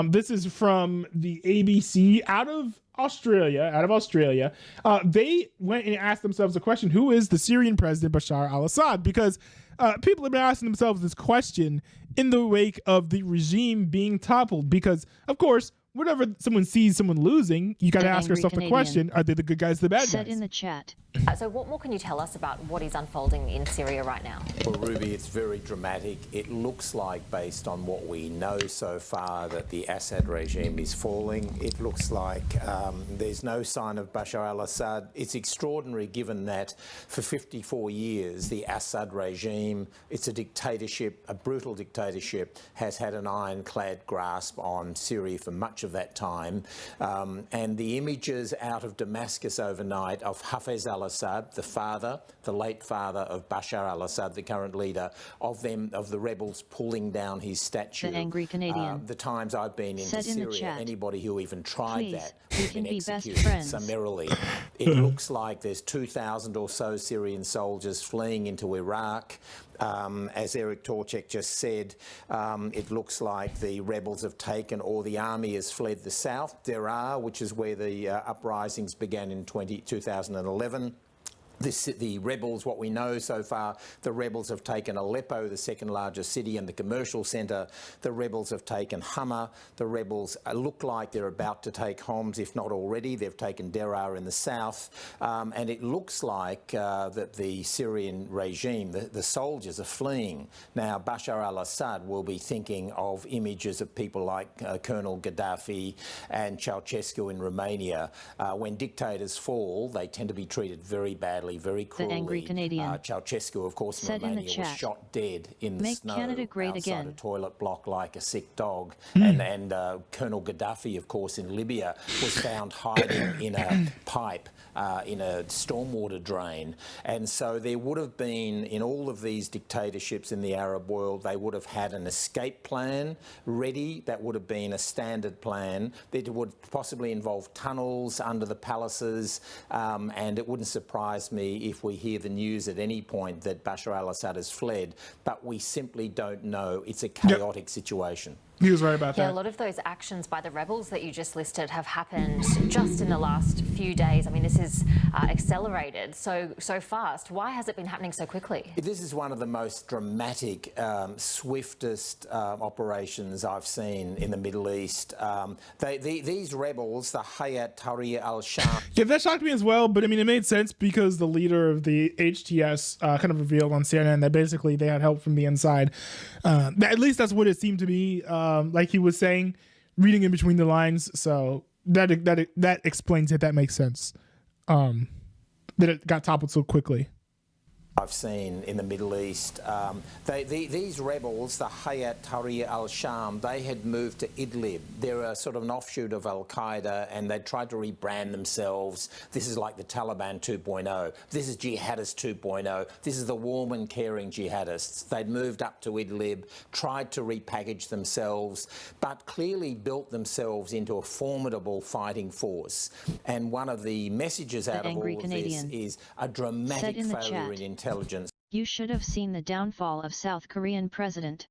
This is from the ABC out of Australia. They went and asked themselves a question: who is the Syrian president Bashar al-Assad? Because people have been asking themselves this question in the wake of the regime being toppled. Because, of course, whenever someone sees someone losing, you got to ask yourself the question: are they the good guys, or the bad guys? Said in the chat. So what more can you tell us about what is unfolding in Syria right now? Well, Ruby, it's very dramatic. It looks like, based on what we know so far, that the Assad regime is falling. It looks like there's no sign of Bashar al-Assad. It's extraordinary given that for 54 years, the Assad regime, it's a dictatorship, a brutal dictatorship, has had an ironclad grasp on Syria for much of that time. And the images out of Damascus overnight of Hafez al-Assad, the late father of Bashar al-Assad, the current leader, of the rebels pulling down his statue. The angry Canadian. The times I've been into Syria, anybody who even tried that has been executed summarily. It looks like there's 2,000 or so Syrian soldiers fleeing into Iraq. As Eric Torchek just said, it looks like the rebels have taken, or the army has fled the south, Deraa, which is where the uprisings began in 2011. The rebels, what we know so far, the rebels have taken Aleppo, the second largest city and the commercial centre. The rebels have taken Hama. The rebels look like they're about to take Homs, if not already. They've taken Deraa in the south. And it looks like that the Syrian regime, the soldiers are fleeing. Now, Bashar al-Assad will be thinking of images of people like Colonel Gaddafi and Ceausescu in Romania. When dictators fall, they tend to be treated very badly, very cruelly. The angry Canadian. Ceausescu, of course, in Romania, was shot dead in the snow outside a toilet block like a sick dog. And Colonel Gaddafi, of course, in Libya, was found hiding in a pipe in a stormwater drain. And so there would have been, in all of these dictatorships in the Arab world, they would have had an escape plan ready. That would have been a standard plan. That would possibly involve tunnels under the palaces, and it wouldn't surprise me if we hear the news at any point that Bashar al-Assad has fled, but we simply don't know. It's a chaotic situation. He was right about that. Yeah, a lot of those actions by the rebels that you just listed have happened just in the last few days. I mean, this is accelerated so fast. Why has it been happening so quickly? This is one of the most dramatic, swiftest operations I've seen in the Middle East. These rebels, the Hayat Tahrir al-Sham... Yeah, that shocked me as well, but I mean, it made sense because the leader of the HTS kind of revealed on CNN that basically they had help from the inside. At least that's what it seemed to be. Like he was saying, reading in between the lines. So that explains it. That makes sense. That it got toppled so quickly. I've seen in the Middle East. These rebels, the Hayat Tahrir al-Sham, they had moved to Idlib. They're a sort of an offshoot of Al-Qaeda, and they tried to rebrand themselves. This is like the Taliban 2.0. This is jihadist 2.0. This is the warm and caring jihadists. They'd moved up to Idlib, tried to repackage themselves, but clearly built themselves into a formidable fighting force. And one of the messages out of all of this is a dramatic failure in intelligence. You should have seen the downfall of South Korean president.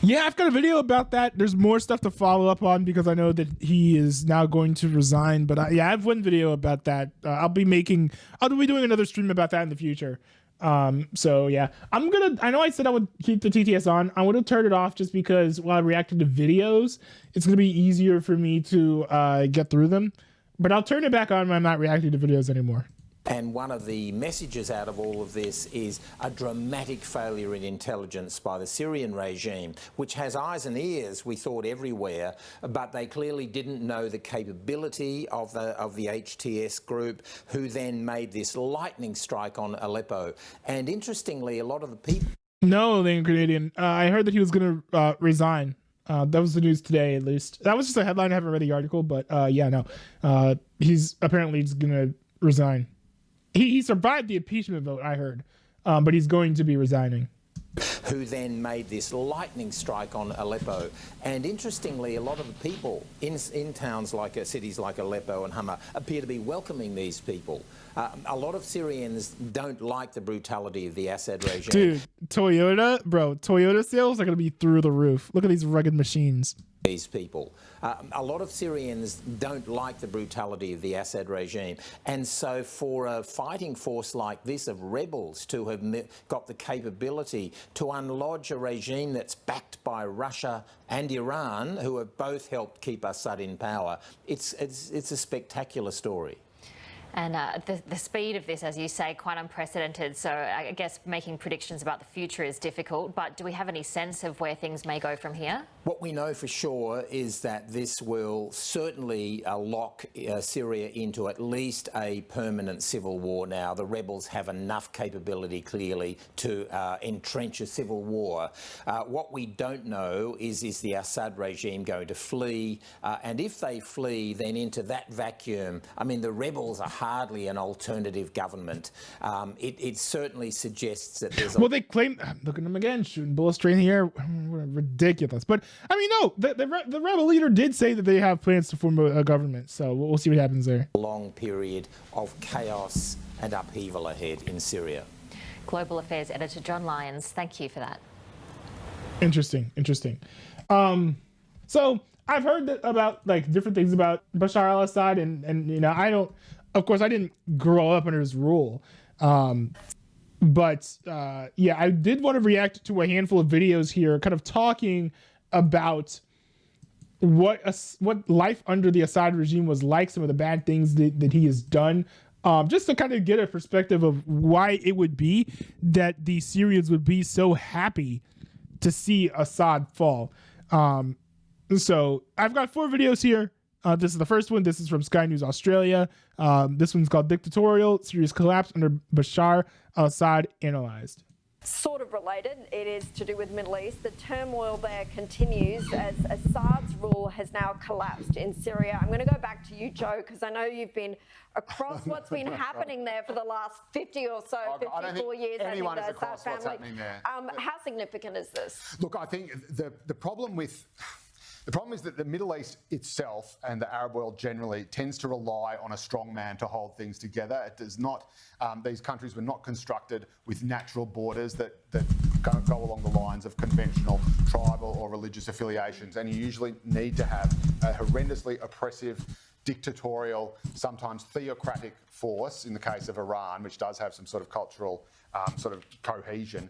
Yeah, I've got a video about that. There's more stuff to follow up on because I know that he is now going to resign. But yeah, I have one video about that. I'll be doing another stream about that in the future. So yeah, I know I said I would keep the TTS on. I would have turned it off just because while I reacted to videos, it's going to be easier for me to get through them. But I'll turn it back on when I'm not reacting to videos anymore. And one of the messages out of all of this is a dramatic failure in intelligence by the Syrian regime, which has eyes and ears, we thought, everywhere, but they clearly didn't know the capability of the HTS group, who then made this lightning strike on Aleppo. And interestingly, a lot of the people... No, the Canadian. I heard that he was going to resign. That was the news today, at least. That was just a headline. I haven't read the article, but yeah, no. He's apparently just going to resign. He survived the impeachment vote, I heard, but he's going to be resigning. Who then made this lightning strike on Aleppo. And interestingly, a lot of the people in towns like cities like Aleppo and Hama appear to be welcoming these people. A lot of Syrians don't like the brutality of the Assad regime. Dude, Toyota sales are going to be through the roof. Look at these rugged machines. these people. A lot of Syrians don't like the brutality of the Assad regime, and so for a fighting force like this of rebels to have got the capability to unlodge a regime that's backed by Russia and Iran, who have both helped keep Assad in power, it's a spectacular story. And the speed of this, as you say, quite unprecedented. So I guess making predictions about the future is difficult. But do we have any sense of where things may go from here? What we know for sure is that this will certainly lock Syria into at least a permanent civil war now. The rebels have enough capability, clearly, to entrench a civil war. What we don't know is the Assad regime going to flee? And if they flee, then into that vacuum, I mean, the rebels are hardly an alternative government. It certainly suggests that there's well, they claim, look at them again, shooting bullets straight in the air. Ridiculous. But I mean, no, the rebel leader did say that they have plans to form a government. So we'll see what happens there. Long period of chaos and upheaval ahead in Syria. Global Affairs Editor John Lyons, thank you for that. Interesting. So I've heard about like different things about Bashar al-Assad, and you know, of course I didn't grow up under his rule. But yeah, I did want to react to a handful of videos here, kind of talking about what life under the Assad regime was like, some of the bad things that he has done, just to kind of get a perspective of why it would be that the Syrians would be so happy to see Assad fall. So I've got 4 videos here. This is the first one. This is from Sky News Australia. This one's called Dictatorial Syria's Collapse Under Bashar al-Assad Analyzed. Sort of related. It is to do with Middle East. The turmoil there continues as Assad's rule has now collapsed in Syria. I'm going to go back to you, Joe, because I know you've been across what's been happening there for the last 50 or so, 54 years. Anyone is across what's happening there. How significant is this? Look, I think the problem is that the Middle East itself and the Arab world generally tends to rely on a strong man to hold things together. It does not. These countries were not constructed with natural borders that go along the lines of conventional tribal or religious affiliations, and you usually need to have a horrendously oppressive, dictatorial, sometimes theocratic force, in the case of Iran, which does have some sort of cultural sort of cohesion,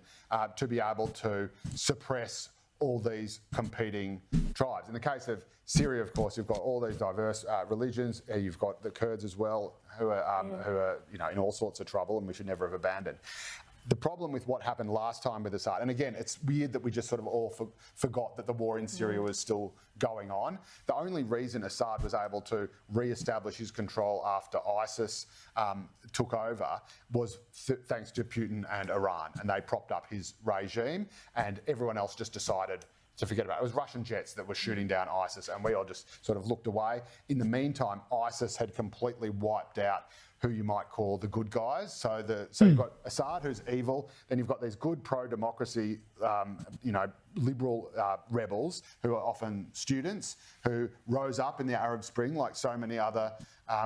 to be able to suppress all these competing tribes. In the case of Syria, of course, you've got all these diverse religions. You've got the Kurds as well, who are in all sorts of trouble, and we should never have abandoned. The problem with what happened last time with Assad, and again, it's weird that we just sort of all forgot that the war in Syria was still going on. The only reason Assad was able to re-establish his control after ISIS took over was thanks to Putin and Iran, and they propped up his regime, and everyone else just decided to forget about it. It was Russian jets that were shooting down ISIS, and we all just sort of looked away. In the meantime, ISIS had completely wiped out who you might call the good guys. So you've got Assad, who's evil. Then you've got these good pro-democracy, liberal rebels who are often students who rose up in the Arab Spring like so many other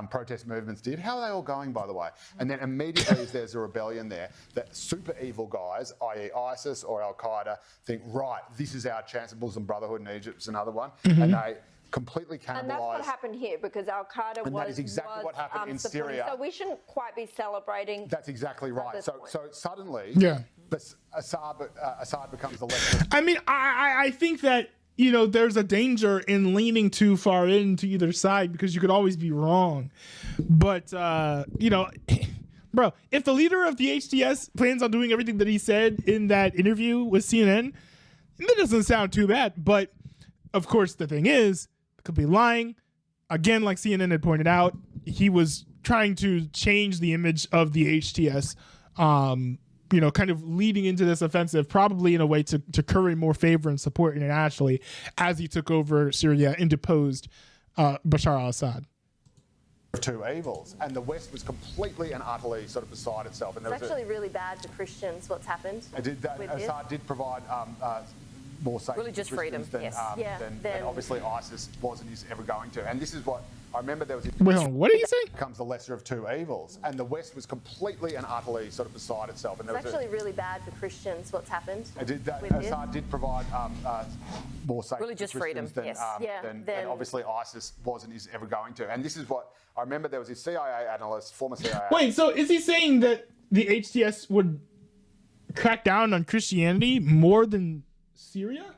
protest movements did. How are they all going, by the way? And then immediately as there's a rebellion there, that super evil guys, i.e. ISIS or Al-Qaeda, think, right, this is our chance. Muslim Brotherhood in Egypt is another one. And they completely cannibalised. And that's what happened here, because Al-Qaeda and that is exactly what happened in Syria. So we shouldn't quite be celebrating. That's exactly right. So suddenly, Assad becomes the left. I mean, I think that, you know, there's a danger in leaning too far into either side, because you could always be wrong. But, you know, bro, if the leader of the HTS plans on doing everything that he said in that interview with CNN, that doesn't sound too bad. But, of course, the thing is, could be lying. Again, like CNN had pointed out, he was trying to change the image of the HTS, you know, kind of leading into this offensive, probably in a way to curry more favor and support internationally as he took over Syria and deposed Bashar al-Assad. Two evils, and the West was completely and utterly sort of beside itself. And it's actually really bad for Christians what's happened. Assad did provide more safe religious freedom, than, yes. than obviously ISIS was and is ever going to. And this is what I remember there was. Wait, hold on, what did you say? Becomes the lesser of two evils, and the West was completely and utterly sort of beside itself. And there It's actually really bad for Christians, what's happened. Assad did provide more safe religious freedom, than, yes. than obviously ISIS was and is ever going to. And this is what I remember there was a CIA analyst, former CIA. Wait, so is he saying that the HTS would crack down on Christianity more than Syria?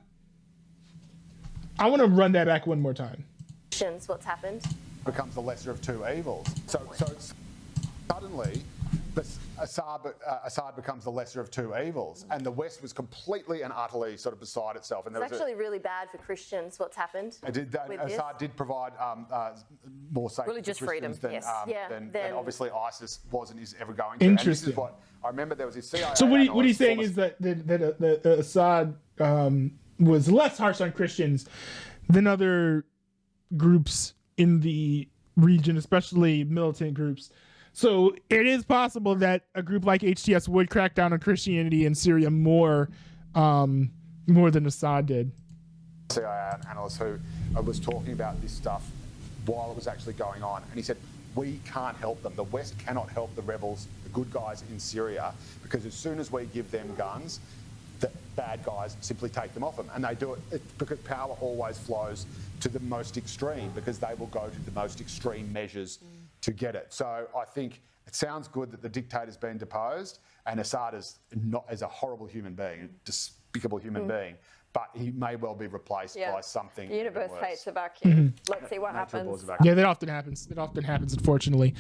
I want to run that back one more time. Christians, what's happened? Becomes the lesser of two evils. So suddenly, Assad becomes the lesser of two evils, and the West was completely and utterly sort of beside itself. And It's actually really bad for Christians, what's happened. Assad did provide more safe religious freedom, than, yes. than obviously ISIS was and is ever going to. And this is what I remember there was a CIA. So what he's saying is that Assad was less harsh on Christians than other groups in the region, especially militant groups. So it is possible that a group like HTS would crack down on Christianity in Syria more than Assad did. CIA analyst who was talking about this stuff while it was actually going on, and he said, we can't help them. The West cannot help the rebels, the good guys in Syria, because as soon as we give them guns, the bad guys simply take them off them. And they do it because power always flows to the most extreme, because they will go to the most extreme measures to get it. So I think it sounds good that the dictator's been deposed, and Assad is a horrible human being, a despicable human being, but he may well be replaced by something. The universe even worse. hates a vacuum. Let's see what happens. Yeah, that often happens. It often happens, unfortunately.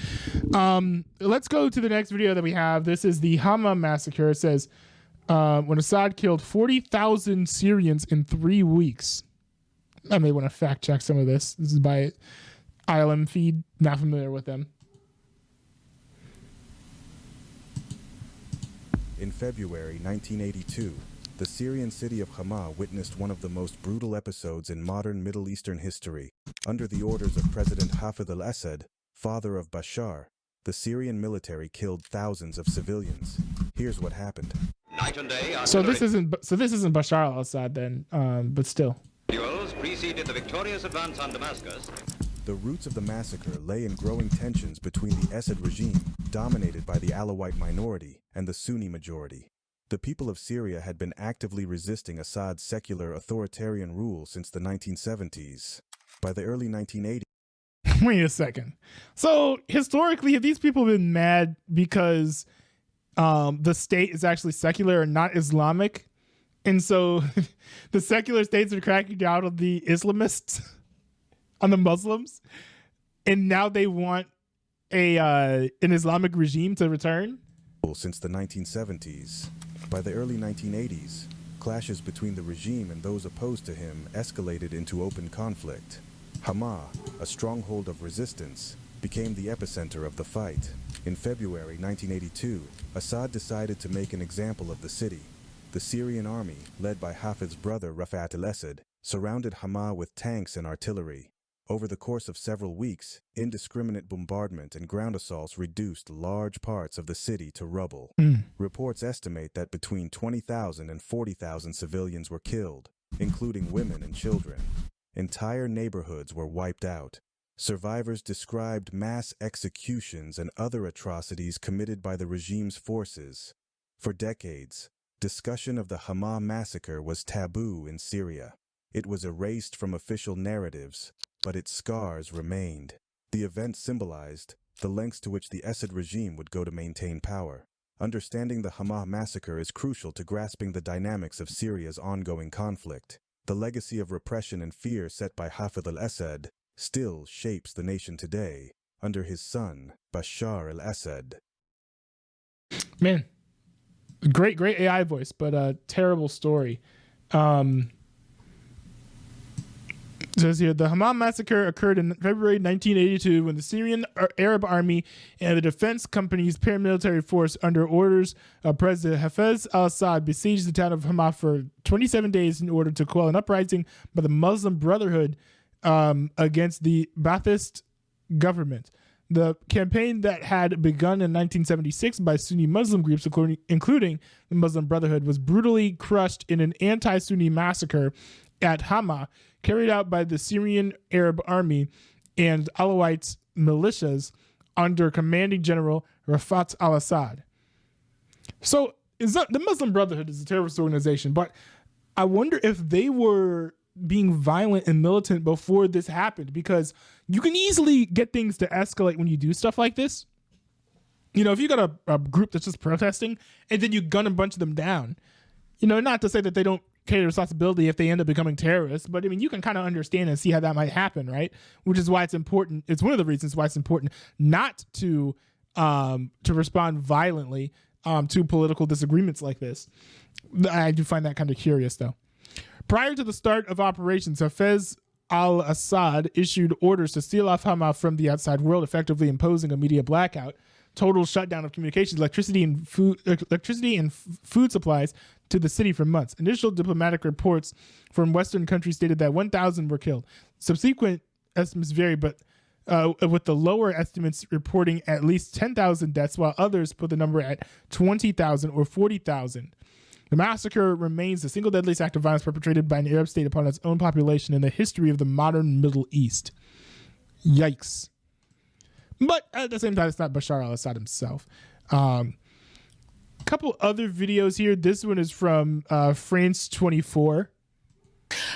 Let's go to the next video that we have. This is the Hama massacre. It says, when Assad killed 40,000 Syrians in 3 weeks. I may want to fact check some of this. This is by ILM feed. Not familiar with them. In February 1982, the Syrian city of Hama witnessed one of the most brutal episodes in modern Middle Eastern history. Under the orders of President Hafez al-Assad, father of Bashar, the Syrian military killed thousands of civilians. Here's what happened. Night and day, So this isn't Bashar al-Assad then, but still. Preceded the victorious advance on Damascus. The roots of the massacre lay in growing tensions between the Assad regime, dominated by the Alawite minority, and the Sunni majority. The people of Syria had been actively resisting Assad's secular authoritarian rule since the 1970s. By the early 1980s, Wait a second. So historically, have these people been mad because the state is actually secular and not Islamic? And so the secular states are cracking down on the Islamists, on the Muslims, and now they want an Islamic regime to return? Since the 1970s. By the early 1980s, clashes between the regime and those opposed to him escalated into open conflict. Hama, a stronghold of resistance, became the epicenter of the fight. In February 1982, Assad decided to make an example of the city. The Syrian army, led by Hafez's brother Rafat al-Assad, surrounded Hama with tanks and artillery. Over the course of several weeks, indiscriminate bombardment and ground assaults reduced large parts of the city to rubble. Reports estimate that between 20,000 and 40,000 civilians were killed, including women and children. Entire neighborhoods were wiped out. Survivors described mass executions and other atrocities committed by the regime's forces. For decades, discussion of the Hama massacre was taboo in Syria. It was erased from official narratives, but its scars remained. The event symbolized the lengths to which the Assad regime would go to maintain power. Understanding the Hama massacre is crucial to grasping the dynamics of Syria's ongoing conflict. The legacy of repression and fear set by Hafez al-Assad still shapes the nation today under his son, Bashar al-Assad. Man, great AI voice, but a terrible story. It says here, the Hama massacre occurred in February 1982 when the Syrian Arab Army and the defense company's paramilitary force under orders of President Hafez al-Assad besieged the town of Hama for 27 days in order to quell an uprising by the Muslim Brotherhood against the Ba'athist government. The campaign that had begun in 1976 by Sunni Muslim groups, including the Muslim Brotherhood, was brutally crushed in an anti-Sunni massacre at Hama, carried out by the Syrian Arab Army and Alawite militias under commanding general Rafat al-Assad. So the Muslim Brotherhood is a terrorist organization, but I wonder if they were being violent and militant before this happened, because you can easily get things to escalate when you do stuff like this. You know, if you got a group that's just protesting and then you gun a bunch of them down, you know, not to say that they don't carry responsibility if they end up becoming terrorists, but I mean, you can kind of understand and see how that might happen, right? Which is why it's important. It's one of the reasons why it's important not to respond violently to political disagreements like this. I do find that kind of curious, though. Prior to the start of operations, Hafez al-Assad issued orders to seal off Hama from the outside world, effectively imposing a media blackout, total shutdown of communications, electricity and food supplies to the city for months. Initial diplomatic reports from Western countries stated that 1,000 were killed. Subsequent estimates vary, but with the lower estimates reporting at least 10,000 deaths, while others put the number at 20,000 or 40,000. The massacre remains the single deadliest act of violence perpetrated by an Arab state upon its own population in the history of the modern Middle East. Yikes. But at the same time, it's not Bashar al-Assad himself. Couple other videos here. This one is from France 24.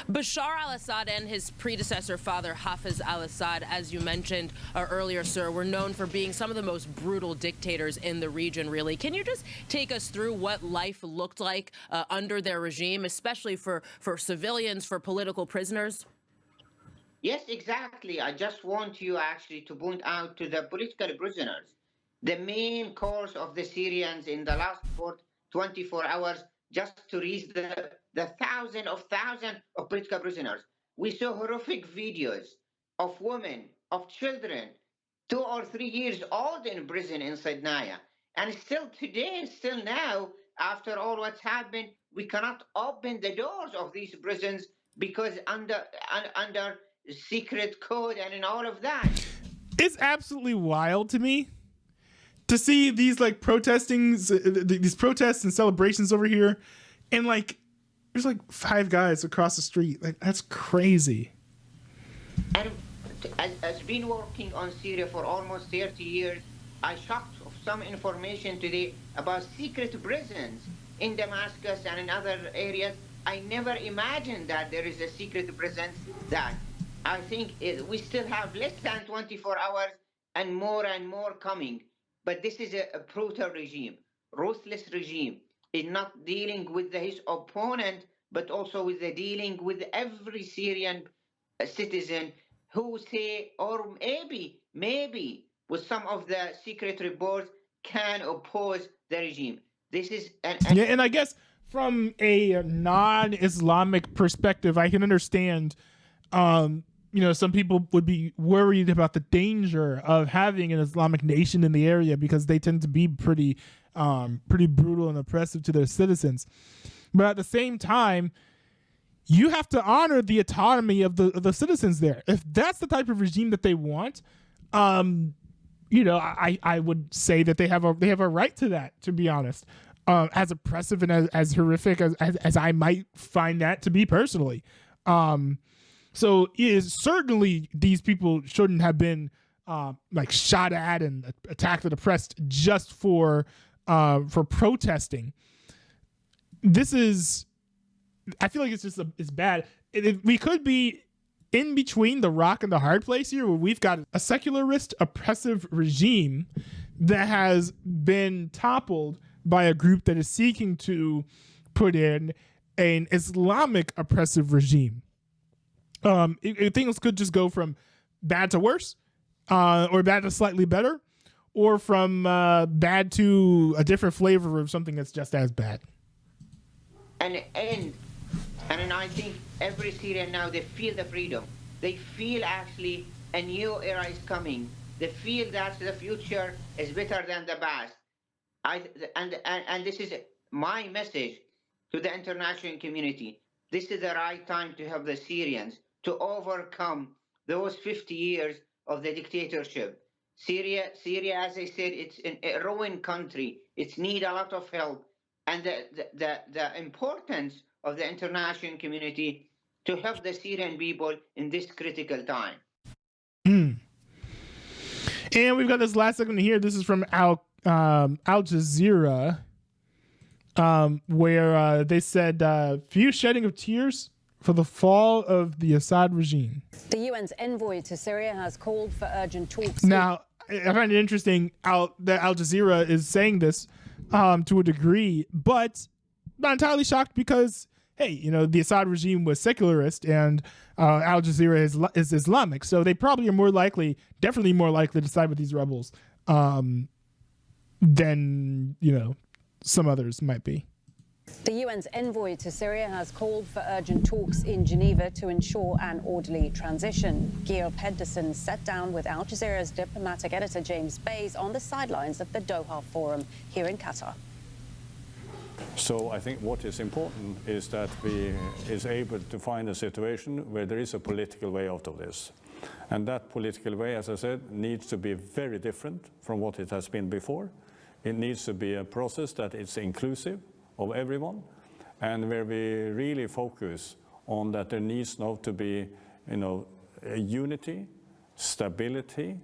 Bashar al-Assad and his predecessor father Hafez al-Assad, as you mentioned earlier, sir, were known for being some of the most brutal dictators in the region, really. Can you just take us through what life looked like under their regime, especially for civilians, for political prisoners? Yes, exactly. I just want you actually to point out to the political prisoners. The main cause of the Syrians in the last 24 hours just to reach the thousands of political prisoners. We saw horrific videos of women, of children, 2 or 3 years old in prison inside Naya. And still today, still now, after all what's happened, we cannot open the doors of these prisons because under secret code and all of that. It's absolutely wild to me to see these like these protests and celebrations over here, and like there's like 5 guys across the street. Like, that's crazy. And as been working on Syria for almost 30 years, I shocked of some information today about secret prisons in Damascus and in other areas. I never imagined that there is a secret prison that I think we still have less than 24 hours and more coming. But this is a brutal regime, ruthless regime, in not dealing with his opponent, but also with the dealing with every Syrian citizen who say, or maybe with some of the secret reports, can oppose the regime. This is yeah, and I guess from a non-Islamic perspective, I can understand. You know, some people would be worried about the danger of having an Islamic nation in the area because they tend to be pretty brutal and oppressive to their citizens. But at the same time, you have to honor the autonomy of the citizens there. If that's the type of regime that they want, you know, I would say that they have a right to that, to be honest. As oppressive and as horrific as I might find that to be personally. So certainly these people shouldn't have been like shot at and attacked and oppressed just for protesting. This is, I feel like it's just it's bad. We could be in between the rock and the hard place here, where we've got a secularist, oppressive regime that has been toppled by a group that is seeking to put in an Islamic oppressive regime. Things could just go from bad to worse, or bad to slightly better, or from bad to a different flavor of something that's just as bad. And I think every Syrian now, they feel the freedom. They feel actually a new era is coming. They feel that the future is better than the past. And this is my message to the international community. This is the right time to help the Syrians to overcome those 50 years of the dictatorship. Syria, as I said, it's a ruined country. It needs a lot of help, and the importance of the international community to help the Syrian people in this critical time. And we've got this last segment here. This is from Al Jazeera, where they said, few shedding of tears for the fall of the Assad regime. The UN's envoy to Syria has called for urgent talks. Now, I find it interesting that Al Jazeera is saying this to a degree, but not entirely shocked because, hey, you know, the Assad regime was secularist and Al Jazeera is Islamic. So they probably are definitely more likely to side with these rebels than, you know, some others might be. The UN's envoy to Syria has called for urgent talks in Geneva to ensure an orderly transition. Geir Pedersen sat down with Al Jazeera's diplomatic editor James Bays on the sidelines of the Doha Forum here in Qatar. So I think what is important is that we is able to find a situation where there is a political way out of this. And that political way, as I said, needs to be very different from what it has been before. It needs to be a process that is inclusive of everyone, and where we really focus on that there needs now to be, you know, a unity, stability,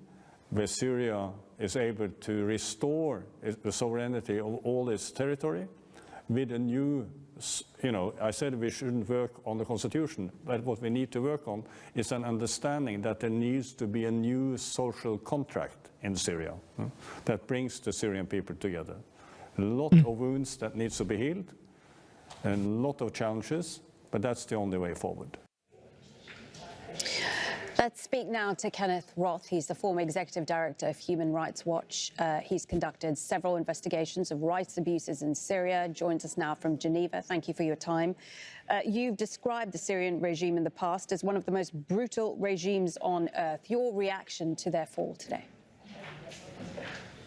where Syria is able to restore the sovereignty of all its territory with a new, you know, I said we shouldn't work on the constitution, but what we need to work on is an understanding that there needs to be a new social contract in Syria that brings the Syrian people together. A lot of wounds that needs to be healed, and a lot of challenges, but that's the only way forward. Let's speak now to Kenneth Roth. He's the former executive director of Human Rights Watch. He's conducted several investigations of rights abuses in Syria, joins us now from Geneva. Thank you for your time. You've described the Syrian regime in the past as one of the most brutal regimes on earth. Your reaction to their fall today?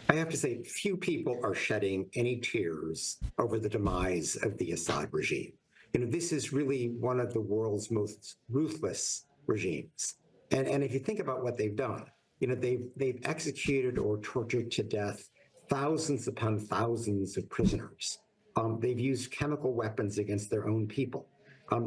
I have to say, few people are shedding any tears over the demise of the Assad regime. You know, this is really one of the world's most ruthless regimes. And if you think about what they've done, you know, they've executed or tortured to death thousands upon thousands of prisoners. They've used chemical weapons against their own people.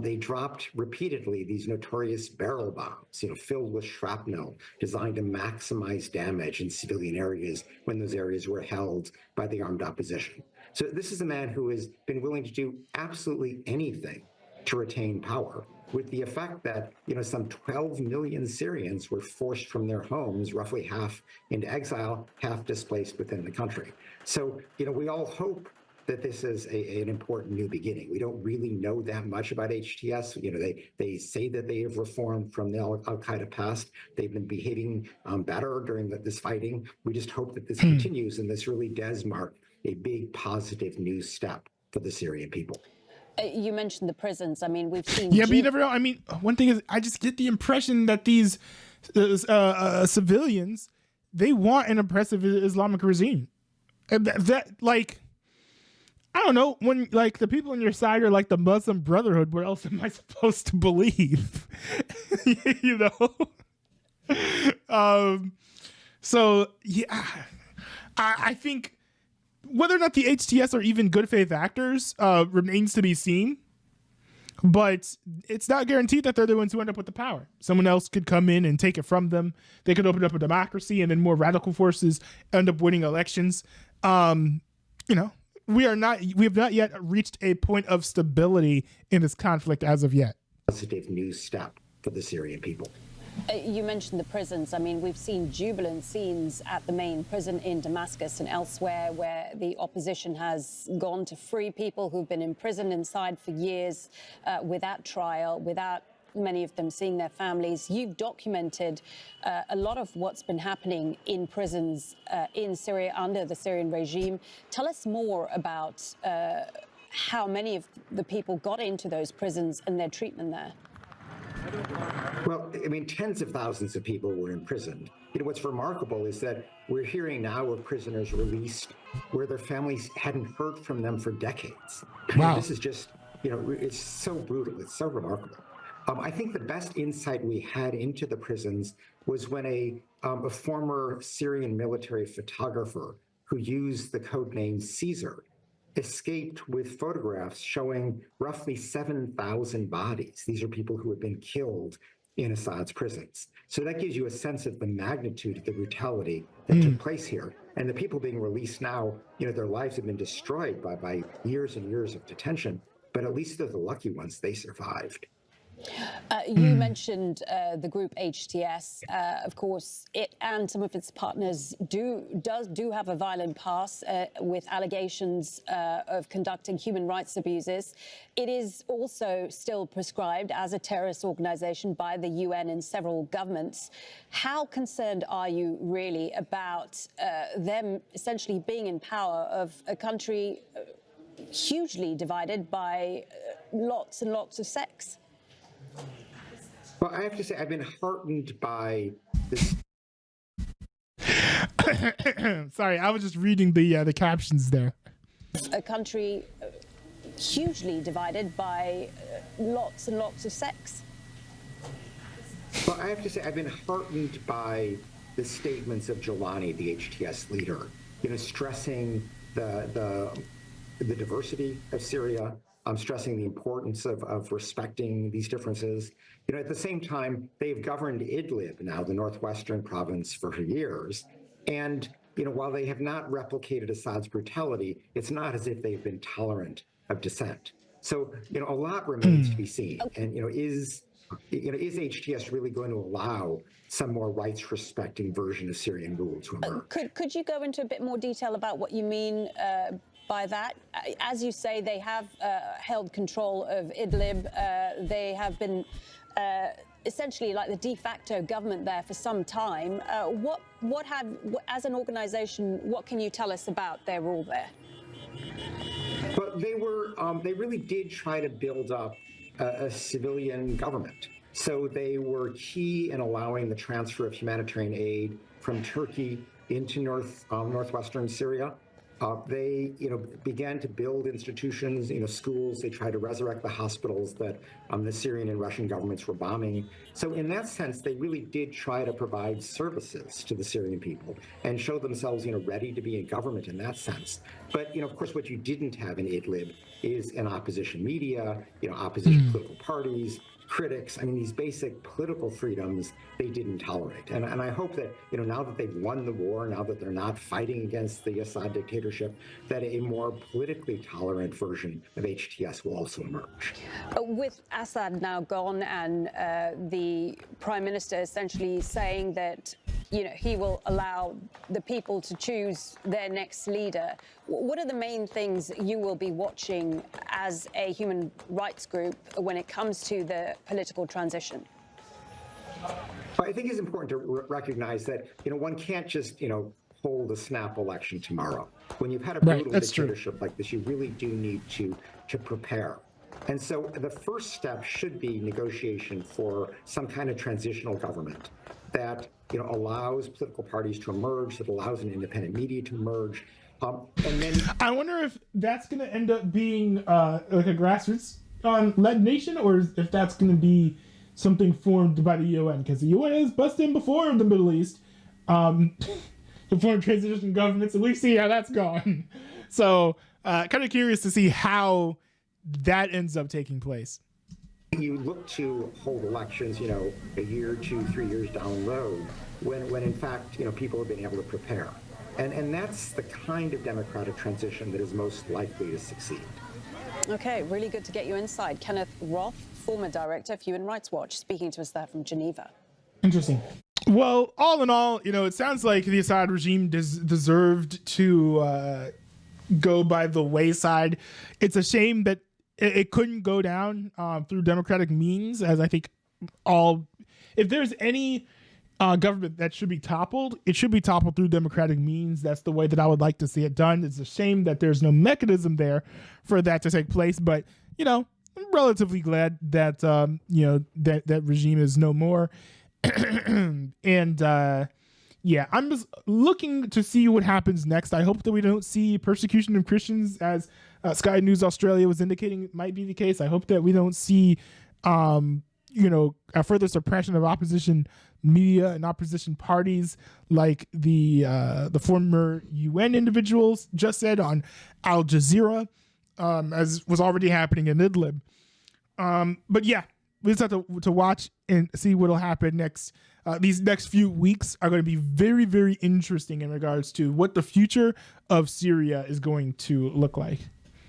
They dropped repeatedly these notorious barrel bombs, you know, filled with shrapnel, designed to maximize damage in civilian areas when those areas were held by the armed opposition. So this is a man who has been willing to do absolutely anything to retain power, with the effect that, you know, some 12 million Syrians were forced from their homes, roughly half into exile, half displaced within the country. So, you know, we all hope that this is an important new beginning. We don't really know that much about HTS. You know, they say that they have reformed from the Al-Qaeda past. They've been behaving better during this fighting. We just hope that this continues, and this really does mark a big positive new step for the Syrian people. You mentioned the prisons. I mean, we've seen... Yeah, but you never know. I mean, one thing is, I just get the impression that these civilians, they want an oppressive Islamic regime. And that, like... I don't know, when like the people on your side are like the Muslim Brotherhood, what else am I supposed to believe? You know? So yeah, I think whether or not the HTS are even good faith actors remains to be seen, but it's not guaranteed that they're the ones who end up with the power. Someone else could come in and take it from them. They could open up a democracy, and then more radical forces end up winning elections. You know, we have not yet reached a point of stability in this conflict as of yet. Positive new step for the Syrian people. You mentioned the prisons. I mean, we've seen jubilant scenes at the main prison in Damascus and elsewhere where the opposition has gone to free people who've been imprisoned inside for years without trial, without many of them seeing their families. You've documented a lot of what's been happening in prisons in Syria under the Syrian regime. Tell us more about how many of the people got into those prisons and their treatment there. Well, I mean, tens of thousands of people were imprisoned. You know, what's remarkable is that we're hearing now of prisoners released where their families hadn't heard from them for decades. Wow. This is just, you know, it's so brutal. It's so remarkable. I think the best insight we had into the prisons was when a former Syrian military photographer who used the code name Caesar escaped with photographs showing roughly 7,000 bodies. These are people who had been killed in Assad's prisons. So that gives you a sense of the magnitude of the brutality that took place here. And the people being released now, their lives have been destroyed by years and years of detention, but at least they're the lucky ones, they survived. You mentioned the group HTS. Of course, it and some of its partners do have a violent past with allegations of conducting human rights abuses. It is also still prescribed as a terrorist organization by the UN and several governments. How concerned are you really about them essentially being in power of a country hugely divided by lots and lots of sects? Well, I have to say, I've been heartened by this. Sorry, I was just reading the captions there. A country hugely divided by lots and lots of sects. Well, I have to say, I've been heartened by the statements of Jolani, the HTS leader, stressing the diversity of Syria. I'm stressing the importance of respecting these differences. At the same time, they've governed Idlib now, the northwestern province, for years. And, while they have not replicated Assad's brutality, it's not as if they've been tolerant of dissent. So, a lot remains to be seen. And, is HTS really going to allow some more rights-respecting version of Syrian rule to emerge? Could you go into a bit more detail about what you mean by that? As you say, they have held control of Idlib. They have been essentially like the de facto government there for some time. As an organization, what can you tell us about their rule there? But they really did try to build up a civilian government. So they were key in allowing the transfer of humanitarian aid from Turkey into northwestern Syria. They, began to build institutions, schools. They tried to resurrect the hospitals that the Syrian and Russian governments were bombing. So in that sense, they really did try to provide services to the Syrian people and show themselves, ready to be a government in that sense. But, of course, what you didn't have in Idlib is an opposition media, opposition political parties, critics. I mean, these basic political freedoms they didn't tolerate. And I hope that, now that they've won the war, now that they're not fighting against the Assad dictatorship, that a more politically tolerant version of HTS will also emerge. With Assad now gone and the Prime Minister essentially saying that, he will allow the people to choose their next leader, what are the main things you will be watching as a human rights group when it comes to the political transition? I think it's important to recognize that, one can't just, hold a snap election tomorrow. When you've had a brutal dictatorship like this, you really do need to prepare. And so the first step should be negotiation for some kind of transitional government that, allows political parties to emerge, that allows an independent media to emerge. And then I wonder if that's going to end up being like a grassroots led nation, or if that's going to be something formed by the UN, because the UN has busted in before in the Middle East to form transition governments, and we see how that's gone. So kind of curious to see how that ends up taking place. You look to hold elections, a year, 2, 3 years down the road, when in fact, people have been able to prepare. And that's the kind of democratic transition that is most likely to succeed. Okay, really good to get you inside. Kenneth Roth, former director of Human Rights Watch, speaking to us there from Geneva. Interesting. Well, all in all, it sounds like the Assad regime deserved to go by the wayside. It's a shame that it couldn't go down through democratic means, as I think if there's any government that should be toppled, it should be toppled through democratic means. That's the way that I would like to see it done. It's a shame that there's no mechanism there for that to take place, but I'm relatively glad that that regime is no more. And I'm just looking to see what happens next. I hope that we don't see persecution of Christians, as Sky News Australia was indicating it might be the case. I hope that we don't see a further suppression of opposition media and opposition parties, like the former UN individuals just said on Al Jazeera, as was already happening in Idlib. But yeah, we just have to watch and see what'll happen next. These next few weeks are going to be very, very interesting in regards to what the future of Syria is going to look like.